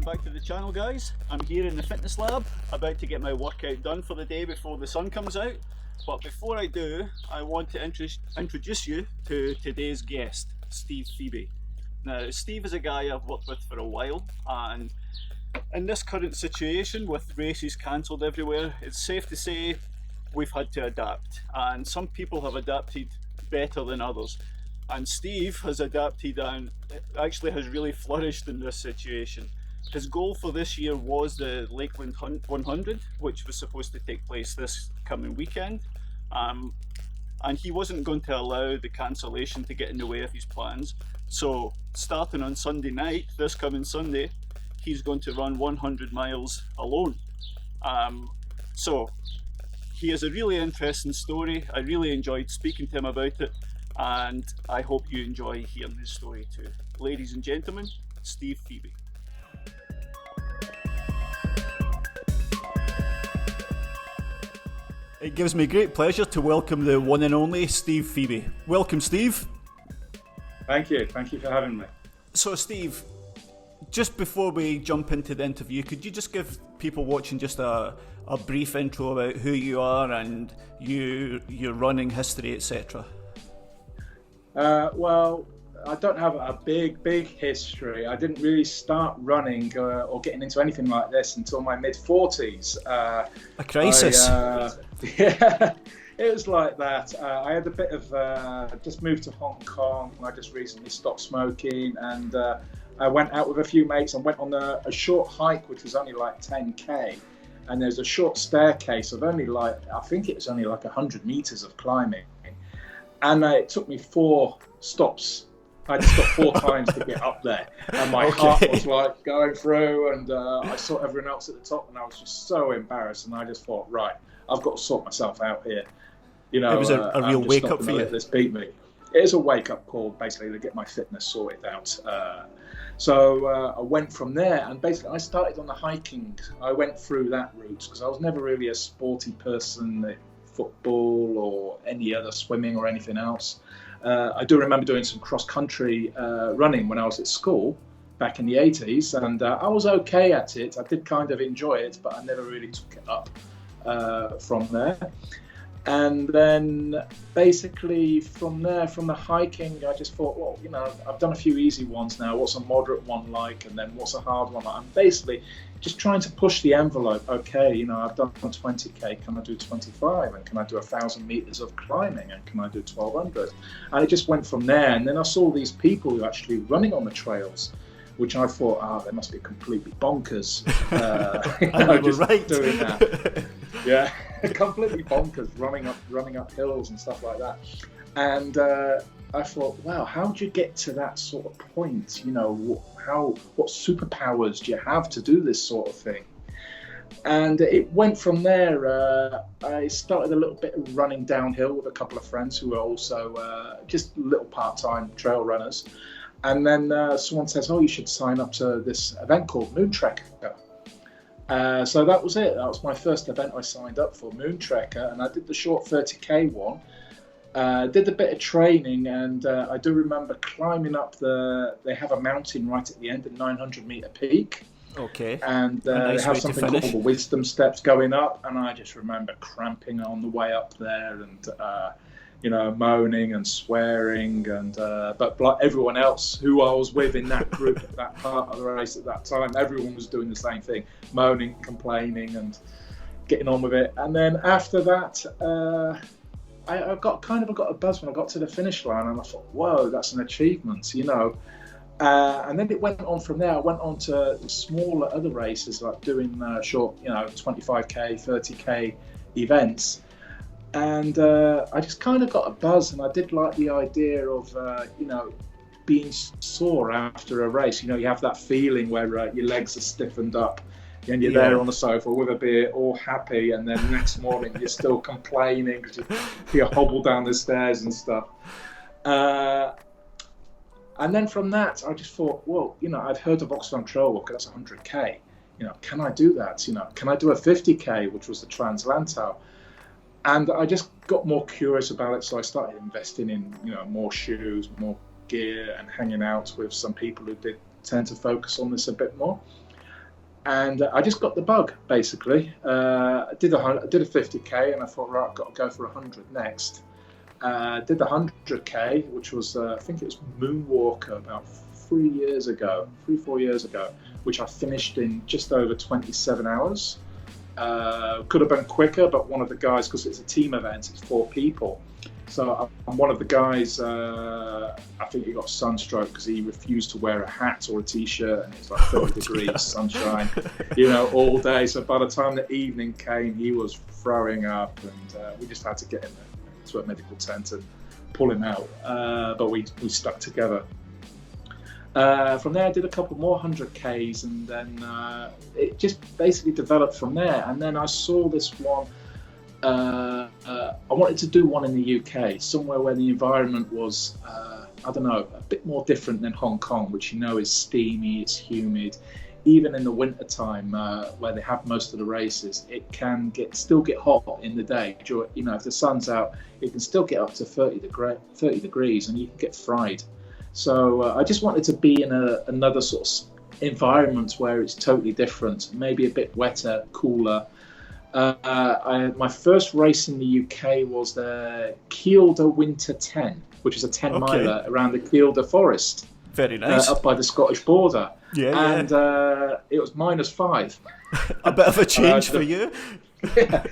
back to the channel, guys. I'm here in the fitness lab, about to get my workout done for the day before the sun comes out. But before I do, I want to introduce you to today's guest, Steve Pheby. Now, Steve is a guy I've worked with for a while, and in this current situation with races cancelled everywhere, it's safe to say we've had to adapt, and some people have adapted better than others. And Steve has adapted and actually has really flourished in this situation. His goal for this year was the Lakeland 100, which was supposed to take place this coming weekend. And he wasn't going to allow the cancellation to get in the way of his plans. So starting on Sunday night, this coming Sunday, he's going to run 100 miles alone. So he has a really interesting story. I really enjoyed speaking to him about it, and I hope you enjoy hearing his story too. Ladies and gentlemen, Steve Pheby. It gives me great pleasure to welcome the one and only Steve Pheby. Welcome, Steve. Thank you for having me. So Steve, just before we jump into the interview, could you just give people watching just a brief intro about who you are and your running history, etc.? Well, I don't have a big history. I didn't really start running or getting into anything like this until my mid-40s. A crisis. Yeah, it was like that. I had a bit of, just moved to Hong Kong. I just recently stopped smoking, and I went out with a few mates and went on a short hike, which was only like 10k. And there's a short staircase of only I think it was only like 100 meters of climbing. And it took me 4 stops. I had to stop 4 times to get up there. And my heart was like going through, and I saw everyone else at the top, and I was just so embarrassed. And I just thought, right, I've got to sort myself out here. You know, it was a real wake up for you. Let this beat me. It is a wake up call, basically, to get my fitness sorted out. So I went from there, and basically I started on the hiking. I went through that route because I was never really a sporty person, football or any other swimming or anything else. I do remember doing some cross-country running when I was at school back in the 80s, and I was okay at it. I did kind of enjoy it, but I never really took it up from there. And then basically from there, from the hiking, I just thought, well, you know, I've done a few easy ones now. What's a moderate one like? And then what's a hard one like? I'm basically just trying to push the envelope. Okay, you know, I've done 20k. Can I do 25? And can I do 1,000 meters of climbing? And can I do 1,200? And it just went from there. And then I saw these people who are actually running on the trails, which I thought, they must be completely bonkers. Just right. Doing that. Yeah, completely bonkers, running up hills and stuff like that. And I thought, wow, how do you get to that sort of point? You know, what superpowers do you have to do this sort of thing? And it went from there. I started a little bit of running downhill with a couple of friends who were also just little part-time trail runners. And then someone says, oh, you should sign up to this event called Moon Trekker. So that was it. That was my first event I signed up for, Moon Trekker, and I did the short 30k one. Did a bit of training, and I do remember climbing up they have a mountain right at the end, a 900 meter peak. Okay. And nice they have something called the wisdom steps going up, and I just remember cramping on the way up there, and you know, moaning and swearing, and but like everyone else who I was with in that group at that part of the race at that time, everyone was doing the same thing, moaning, complaining, and getting on with it. And then after that, I got a buzz when I got to the finish line, and I thought, whoa, that's an achievement, you know. And then it went on from there. I went on to smaller other races, like doing short, you know, 25k, 30k events. And I just kind of got a buzz, and I did like the idea of, you know, being sore after a race. You know, you have that feeling where your legs are stiffened up, and you're there on the sofa with a beer, all happy, and then next morning you're still complaining because you hobble down the stairs and stuff. And then from that, I just thought, well, you know, I've heard of Oxfam Trail Walk, that's 100k. You know, can I do that? You know, can I do a 50k, which was the Trans-Lantau? And I just got more curious about it, so I started investing in, you know, more shoes, more gear, and hanging out with some people who did tend to focus on this a bit more. And I just got the bug, basically. I did a 50k, and I thought, right, I've got to go for 100 next. Did the 100k, which was, I think it was Moonwalker about 4 years ago, which I finished in just over 27 hours. Could have been quicker, but one of the guys, because it's a team event, it's 4 people. So I'm one of the guys, I think he got sunstroke because he refused to wear a hat or a t-shirt, and it's like 30 degrees, sunshine, all day. So by the time the evening came, he was throwing up, and we just had to get him to a medical tent and pull him out. But we stuck together. From there, I did a couple more 100Ks, and then it just basically developed from there. And then I saw this one. I wanted to do one in the UK, somewhere where the environment was, I don't know, a bit more different than Hong Kong, which is steamy, it's humid. Even in the winter time, where they have most of the races, it can still get hot in the day. If the sun's out, it can still get up to 30 degrees, and you can get fried. So I just wanted to be in another sort of environment where it's totally different, maybe a bit wetter, cooler. My first race in the UK was the Kielder Winter 10, which is a 10 miler around the Kielder Forest. Very nice. Up by the Scottish border. And it was -5. A bit of a change for you. Yeah.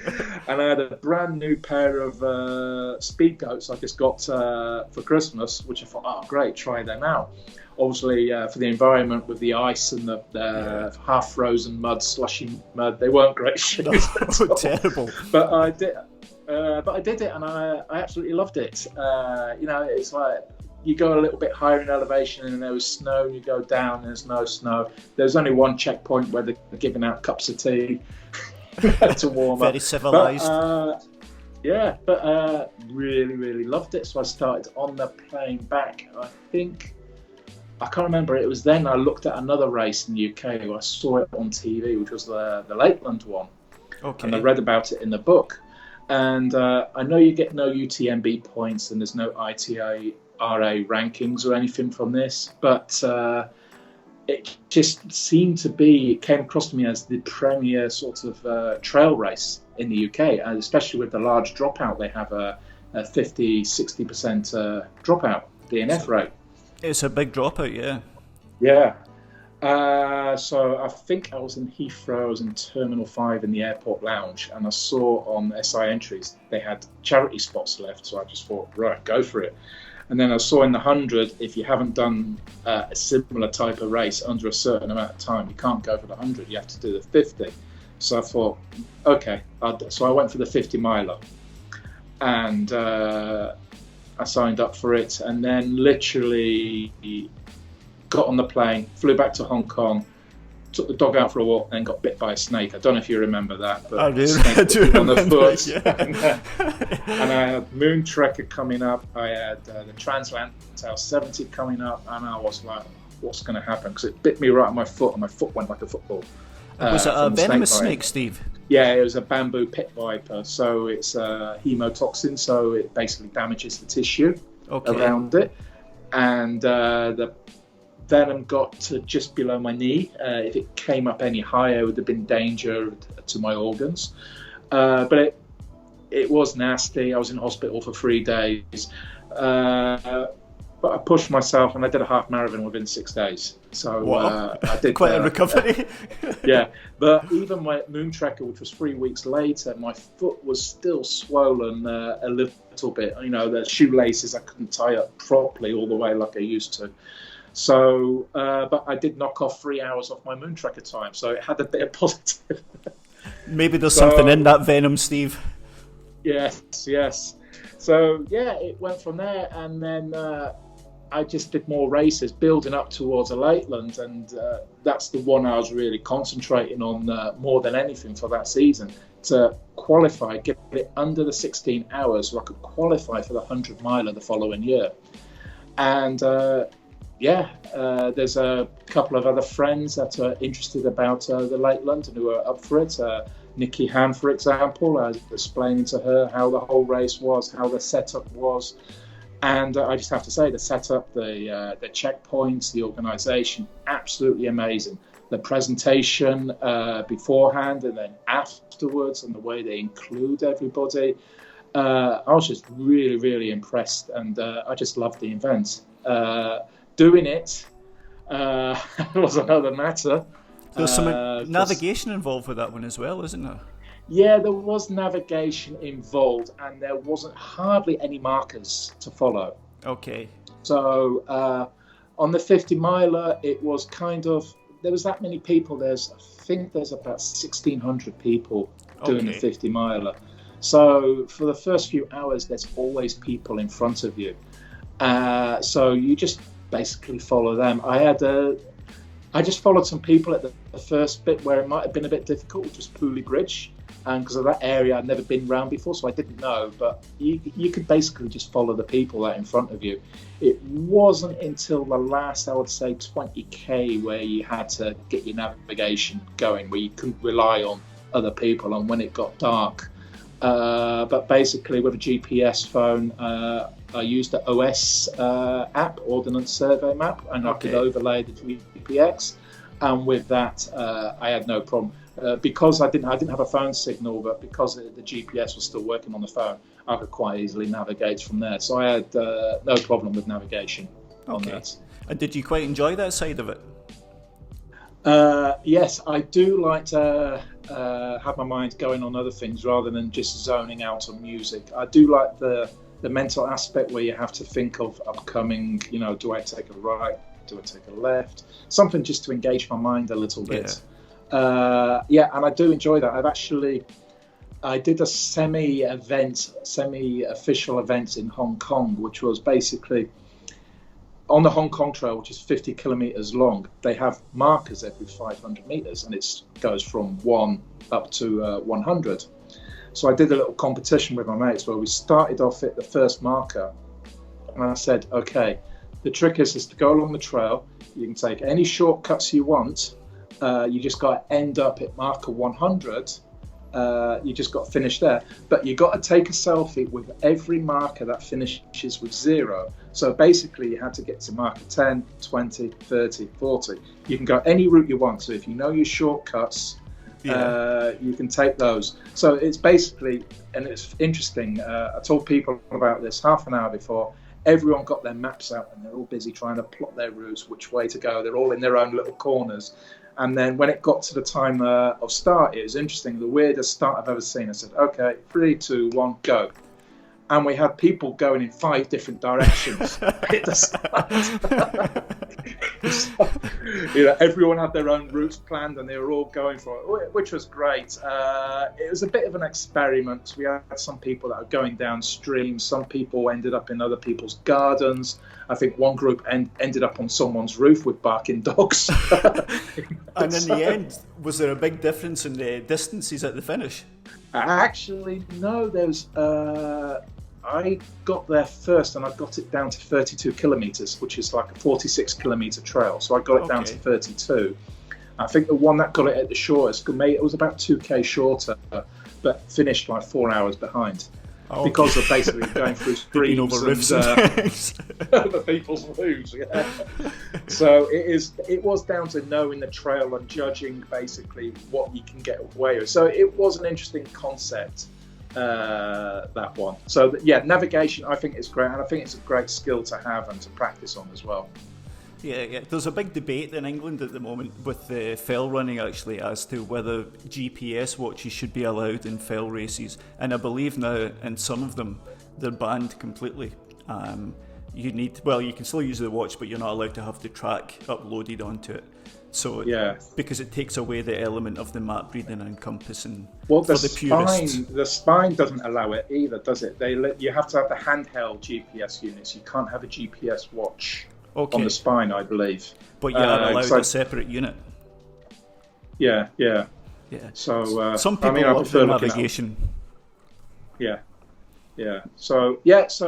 And I had a brand new pair of speed goats I just got for Christmas, which I thought, oh great, try them out. Obviously, for the environment with the ice and the half-frozen mud, slushy mud, they weren't great shoes. No, terrible. But I did it, and I absolutely loved it. It's like you go a little bit higher in elevation, and there was snow, and you go down, and there's no snow. There's only one checkpoint where they're giving out cups of tea to warm up. Very civilised. But really, really loved it. So I started on the plane back. I can't remember. It was then I looked at another race in the UK. I saw it on TV, which was the Lakeland one. Okay. And I read about it in the book. And I know you get no UTMB points, and there's no ITRA rankings or anything from this, but it just seemed to be, it came across to me as the premier sort of trail race in the UK, and especially with the large dropout. They have a 50-60% dropout DNF rate. It's a big dropout, yeah. Yeah. So I think I was in Heathrow, I was in Terminal 5 in the airport lounge, and I saw on SI entries they had charity spots left, so I just thought, right, go for it. And then I saw in the 100, if you haven't done a similar type of race under a certain amount of time, you can't go for the 100, you have to do the 50. So I thought, okay, so I went for the 50 miler, and I signed up for it, and then literally got on the plane, flew back to Hong Kong, took the dog out for a walk, and got bit by a snake. I don't know if you remember that, but I do remember on the foot. Yeah. And I had Moon Trekker coming up, I had the Translantal 70 coming up, and I was like, what's going to happen? Because it bit me right on my foot, and my foot went like a football. Was it a venomous snake, Steve? Yeah, it was a bamboo pit viper, so it's hemotoxin, so it basically damages the tissue around it. And the venom got to just below my knee. If it came up any higher, it would have been danger to my organs. But it was nasty. I was in hospital for 3 days. But I pushed myself, and I did a half marathon within 6 days. So wow. I did quite a recovery. Yeah, but even my Moon Trekker, which was 3 weeks later, my foot was still swollen a little bit. The shoelaces I couldn't tie up properly all the way like I used to. So, but I did knock off 3 hours off my Moon Trekker time, so it had a bit of positive. Maybe there's something in that venom, Steve. Yes. So yeah, it went from there, and then I just did more races, building up towards a Lakeland, and that's the one I was really concentrating on more than anything for that season, to qualify, get it under the 16 hours so I could qualify for the 100 miler the following year. And there's a couple of other friends that are interested about the Lakeland and who are up for it. Nikki Han, for example, I was explaining to her how the whole race was, how the setup was. And I just have to say, the setup, the checkpoints, the organisation, absolutely amazing. the presentation beforehand and then afterwards, and the way they include everybody. I was just really, really impressed, and I just loved the event. Doing it was another matter. There's some navigation involved with that one as well, isn't there? Yeah, there was navigation involved, and there wasn't hardly any markers to follow. Okay. So on the 50 miler, it was there was that many people. I think there's about 1,600 people doing the 50 miler. So for the first few hours, there's always people in front of you. So you just basically follow them. I just followed some people at the first bit where it might have been a bit difficult, which was Pooley Bridge. And because of that area, I'd never been round before, so I didn't know. But you could basically just follow the people that in front of you. It wasn't until the last, I would say, 20k where you had to get your navigation going, where you couldn't rely on other people. And when it got dark, but basically with a GPS phone, I used the OS app, Ordnance Survey Map, and I could overlay the GPX. And with that, I had no problem. Because I didn't have a phone signal, but because the GPS was still working on the phone, I could quite easily navigate from there. So I had no problem with navigation on that. And did you quite enjoy that side of it? Yes, I do like to have my mind going on other things rather than just zoning out on music. I do like the mental aspect where you have to think of upcoming, do I take a right, do I take a left? Something just to engage my mind a little bit. Yeah. And I do enjoy that. I did a semi-official event in Hong Kong, which was basically on the Hong Kong Trail, which is 50 kilometers long. They have markers every 500 meters, and it goes from 1 up to 100. So I did a little competition with my mates where we started off at the first marker, and I said, okay, the trick is to go along the trail. You can take any shortcuts you want. You just got to end up at marker 100. You just got to finish there. But you got to take a selfie with every marker that finishes with 0. So basically you had to get to marker 10, 20, 30, 40. You can go any route you want. So if you know your shortcuts, you can take those. So it's basically, and it's interesting, I told people about this half an hour before. Everyone got their maps out and they're all busy trying to plot their routes, which way to go. They're all in their own little corners. And then when it got to the time of start, it was interesting. The weirdest start I've ever seen. I said, okay, 3, 2, 1, go. And we had people going in 5 different directions at the start. So, everyone had their own routes planned and they were all going for it, which was great. It was a bit of an experiment. We had some people that were going downstream. Some people ended up in other people's gardens. I think one group ended up on someone's roof with barking dogs. And in the end, was there a big difference in the distances at the finish? Actually, no. I got there first and I got it down to 32 kilometres, which is like a 46 kilometre trail. So I got it down to 32. I think the one that got it at the shortest, it was about 2k shorter, but finished like 4 hours behind. Because of basically going through streams and other people's roofs. Yeah. So it was down to knowing the trail and judging basically what you can get away with. So it was an interesting concept, that one. So navigation I think is great, and I think it's a great skill to have and to practice on as well. Yeah. There's a big debate in England at the moment with the fell running actually as to whether GPS watches should be allowed in fell races, and I believe now in some of them they're banned completely. You can still use the watch, but you're not allowed to have the track uploaded onto it. So because it takes away the element of the map reading and compassing for the purists. The spine doesn't allow it either, does it? You have to have the handheld GPS units. You can't have a GPS watch. On the spine, I believe. But you are allowed a separate unit. Yeah. So some people love the navigation. Yeah. So that's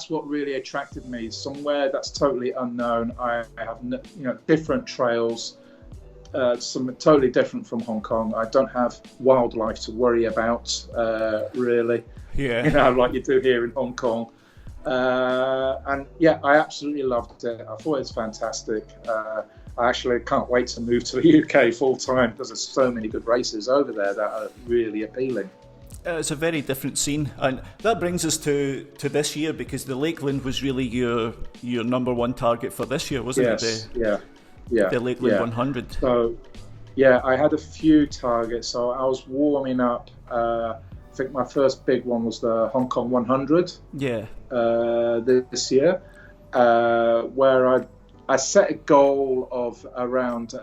what really attracted me. Somewhere that's totally unknown. I have different trails, some totally different from Hong Kong. I don't have wildlife to worry about, really. Yeah. Like you do here in Hong Kong. And yeah, I absolutely loved it. I thought it was fantastic. I actually can't wait to move to the UK full time because there's so many good races over there that are really appealing. It's a very different scene, and that brings us to this year, because the Lakeland was really your number one target for this year, wasn't it? The Lakeland 100. So yeah, I had a few targets. So I was warming up. I think my first big one was the Hong Kong 100. Yeah. This year, where I set a goal of around.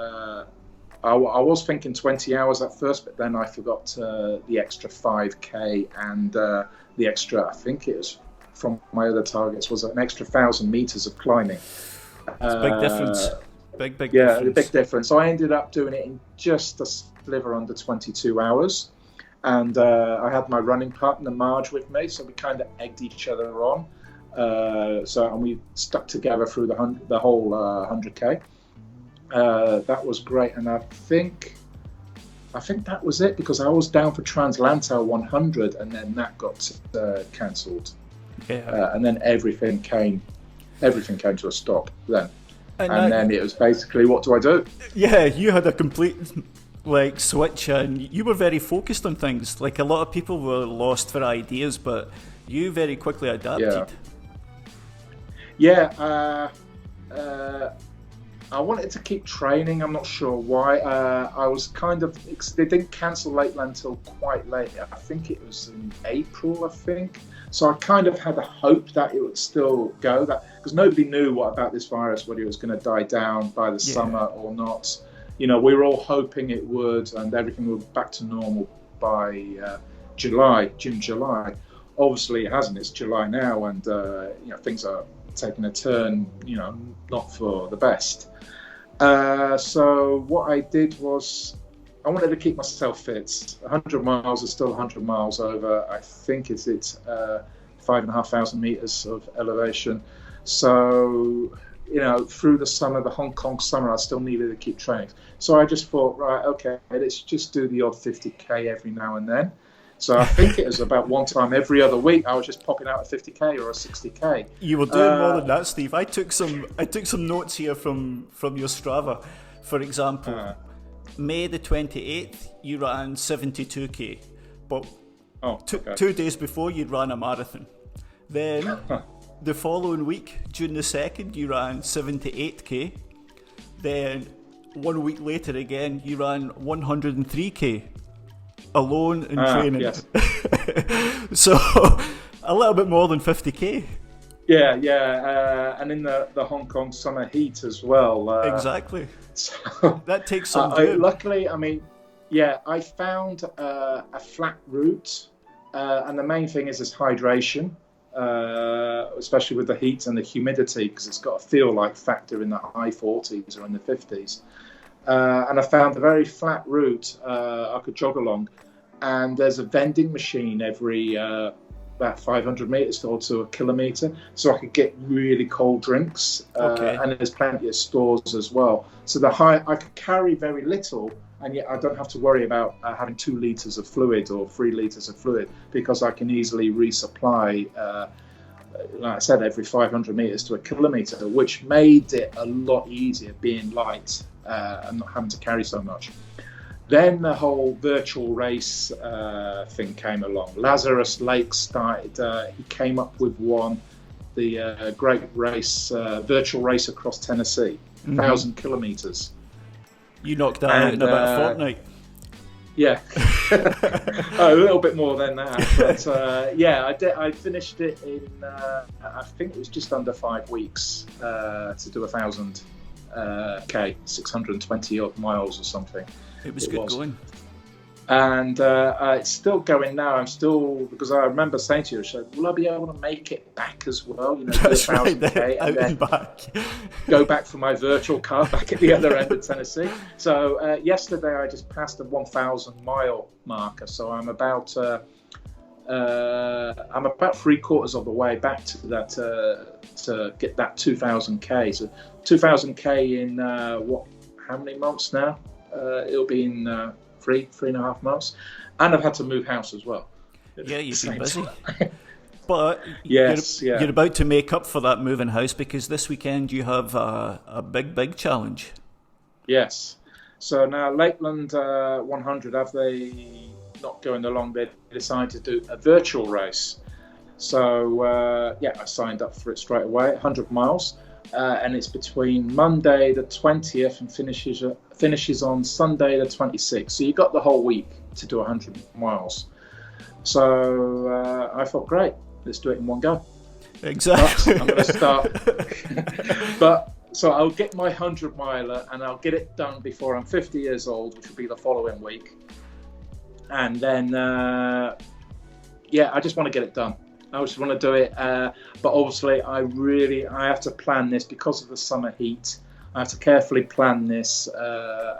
I was thinking 20 hours at first, but then I forgot the extra 5k and the extra. I think it was from my other targets was an extra 1,000 meters of climbing. It's a big difference. Big difference. Yeah, a big difference. So I ended up doing it in just a sliver under 22 hours. And I had my running partner Marge with me, so we kind of egged each other on. And we stuck together through the whole 100k. That was great, and I think that was it, because I was down for Translantal 100, and then that got cancelled. Yeah. And then everything came to a stop then. And then it was basically, what do I do? Yeah, you had a complete switch, and you were very focused on things. Like, a lot of people were lost for ideas, but you very quickly adapted. Yeah. I wanted to keep training. I'm not sure why. I was they didn't cancel Lakeland until quite late. I think it was in April, So I kind of had a hope that it would still go, because nobody knew about this virus, whether it was going to die down by the summer or not. We were all hoping it would, and everything would be back to normal by June, July. Obviously, it hasn't. It's July now, and things are taking a turn, not for the best. So what I did was, I wanted to keep myself fit. 100 miles is still 100 miles over. I think it's 5,500 meters of elevation. So, through the summer, the Hong Kong summer, I still needed to keep training. So I just thought, right, okay, let's just do the odd 50k every now and then. So I think it was about one time every other week I was just popping out a 50k or a 60k. You were doing more than that, Steve. I took some notes here from your Strava. For example, May the 28th, you ran 72k, but 2 days before you ran a marathon. Then the following week, June the 2nd, you ran 78k. Then 1 week later again, you ran 103k. Alone in training. Yes. So a little bit more than 50k. Yeah. And in the Hong Kong summer heat as well. Exactly. So that takes some doing. Luckily, I found a flat route, and the main thing is hydration, especially with the heat and the humidity, because it's got a feel-like factor in the high 40s or in the 50s. And I found a very flat route I could jog along, and there's a vending machine every about 500 meters or to a kilometer, so I could get really cold drinks. And there's plenty of stores as well. So I could carry very little, and yet I don't have to worry about having 2 liters of fluid or 3 liters of fluid, because I can easily resupply. Like I said, every 500 meters to a kilometer, which made it a lot easier being light and not having to carry so much. Then the whole virtual race thing came along. Lazarus Lake started, he came up with one, the great race, virtual race across Tennessee, 1,000 kilometers. You knocked that out in about a fortnight. Yeah, a little bit more than that, but I did. I finished it in I think it was just under 5 weeks to do 1,000 k, 620 odd miles or something. It was good going. And it's still going now. I'm still, because I remember saying to you, will I be able to make it back as well? That's right, K out and back. Go back for my virtual car back at the other end of Tennessee. So yesterday I just passed the 1,000 mile marker. So I'm about 3/4 of the way back to that to get that 2,000 k. So 2,000 k in how many months now? It'll be in 3.5 months, and I've had to move house as well. Yeah, you've been busy. But Yes, you're about to make up for that moving house, because this weekend you have a big challenge. Yes. So now Lakeland 100, have they not going along? They decided to do a virtual race. So I signed up for it straight away. 100 miles, and it's between Monday the 20th and finishes on Sunday the 26th. So you got the whole week to do 100 miles. So I thought, great, let's do it in one go. Exactly. But I'm going to start. So I'll get my 100 miler and I'll get it done before I'm 50 years old, which will be the following week. And then, I just want to get it done. I just want to do it. But obviously, I have to plan this because of the summer heat. I have to carefully plan this.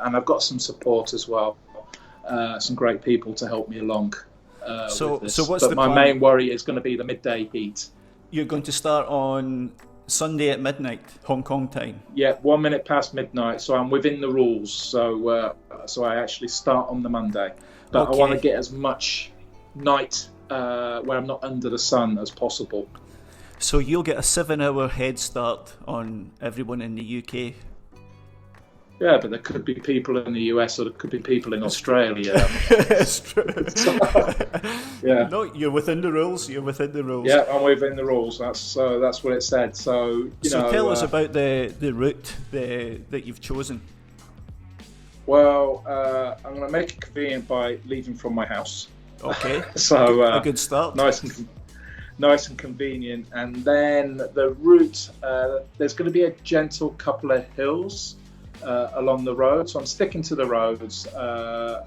And I've got some support as well. Some great people to help me along with this. So what's the my plan? main worry is going to be the midday heat. You're going to start on Sunday at midnight, Hong Kong time. Yeah, 1 minute past midnight, so I'm within the rules. So I actually start on the Monday, but Okay. I want to get as much night where I'm not under the sun as possible. So you'll get a 7-hour head start on everyone in the UK. Yeah, but there could be people in the US or there could be people in Australia. It's true. Yeah. No, you're within the rules. You're within the rules. Yeah, I'm within the rules. That's what it said. So tell us about the route that you've chosen. Well, I'm going to make it convenient by leaving from my house. Okay. So a good start. Nice and convenient. And then the route, there's going to be a gentle couple of hills along the road. So I'm sticking to the roads. I'm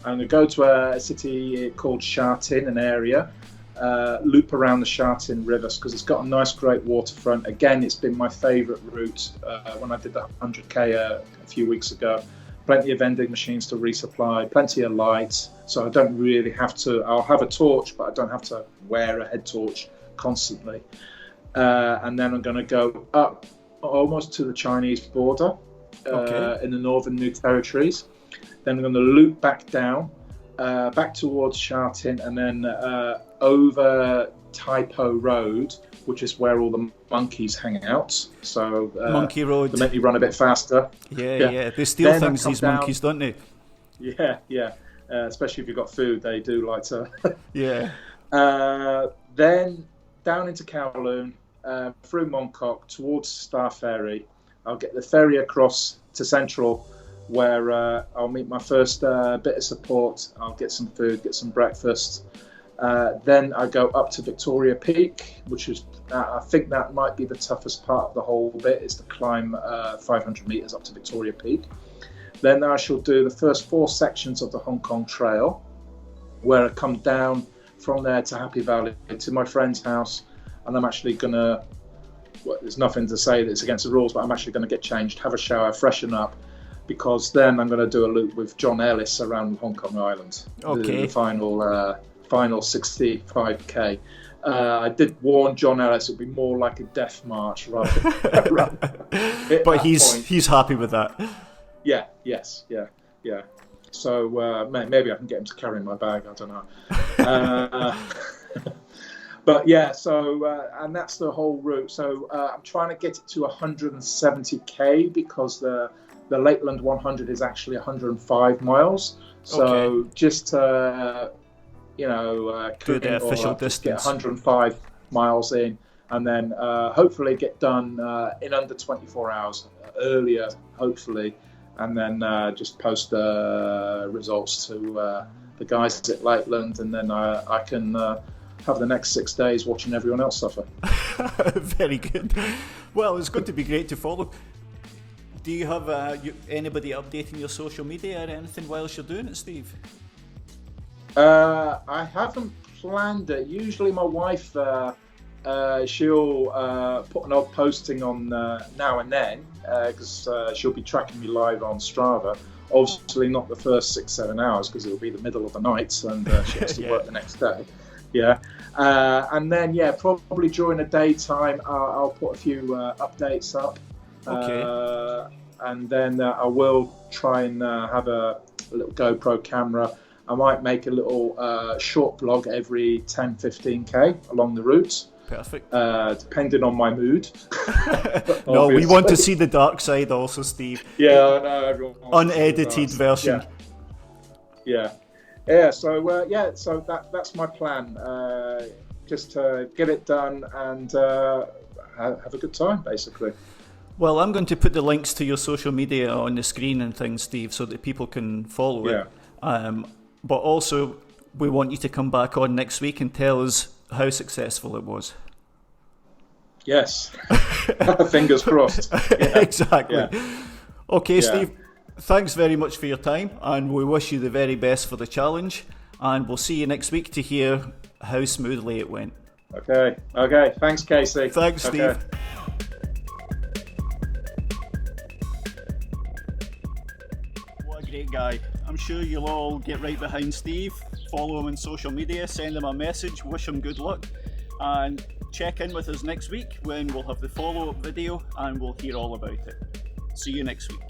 going to go to a city called Sha Tin, an area, loop around the Sha Tin River because it's got a nice, great waterfront. Again, it's been my favourite route when I did the 100k a few weeks ago. Plenty of vending machines to resupply, plenty of lights, so I don't really have to. I'll have a torch, but I don't have to wear a head torch constantly. And then I'm going to go up almost to the Chinese border in the northern New Territories. Then I'm going to loop back down, back towards Sha Tin, and then over Taipo Road, which is where all the monkeys hang out. So Monkey Road. They make me run a bit faster. Yeah. They steal Then things, these down, monkeys, don't they? Yeah. Especially if you've got food, they do like to. Yeah. Then down into Kowloon, through Mongkok towards Star Ferry. I'll get the ferry across to Central, where I'll meet my first bit of support. I'll get some food, get some breakfast. Then I go up to Victoria Peak, which is I think that might be the toughest part of the whole bit, is to climb 500 meters up to Victoria Peak. Then I shall do the first 4 sections of the Hong Kong Trail, where I come down from there to Happy Valley to my friend's house, and I'm actually gonna. Well, there's nothing to say that's against the rules, but I'm actually going to get changed, have a shower, freshen up, because then I'm going to do a loop with John Ellis around Hong Kong Island. Okay. The final 65k. I did warn John Ellis it would be more like a death march rather. But he's happy with that. Yeah. So maybe I can get him to carry my bag. I don't know. But yeah, so and that's the whole route. So I'm trying to get it to 170k because the Lakeland 100 is actually 105 miles. So just to, do the official distance, get 105 miles in, and then hopefully get done in under 24 hours earlier, hopefully, and then just post the results to the guys at Lakeland, and then I can. Have the next 6 days watching everyone else suffer. Very good. Well, it's going to be great to follow. Do you have anybody updating your social media or anything whilst you're doing it, Steve? I haven't planned it. Usually my wife, she'll put an odd posting on now and then, because she'll be tracking me live on Strava. Obviously not the first 6-7 hours, because it'll be the middle of the night and she has to work the next day. Yeah, and then probably during the daytime I'll put a few updates up. Okay. And then I will try and have a little GoPro camera I might make a little short vlog every 10-15k along the route. Perfect. Depending on my mood. No, we want to see the dark side also, Steve. Yeah, I know. Everyone wants Unedited version. Yeah. So that's my plan. Just to get it done and have a good time, basically. Well, I'm going to put the links to your social media on the screen and things, Steve, so that people can follow it. But also, we want you to come back on next week and tell us how successful it was. Yes. Fingers crossed. Yeah. Exactly. Yeah. Okay, Steve, thanks very much for your time, and we wish you the very best for the challenge, and we'll see you next week to hear how smoothly it went. Okay. Thanks, Casey. Thanks, Steve. What a great guy. I'm sure you'll all get right behind Steve, follow him on social media, send him a message, wish him good luck, and check in with us next week when we'll have the follow-up video and we'll hear all about it. See you next week.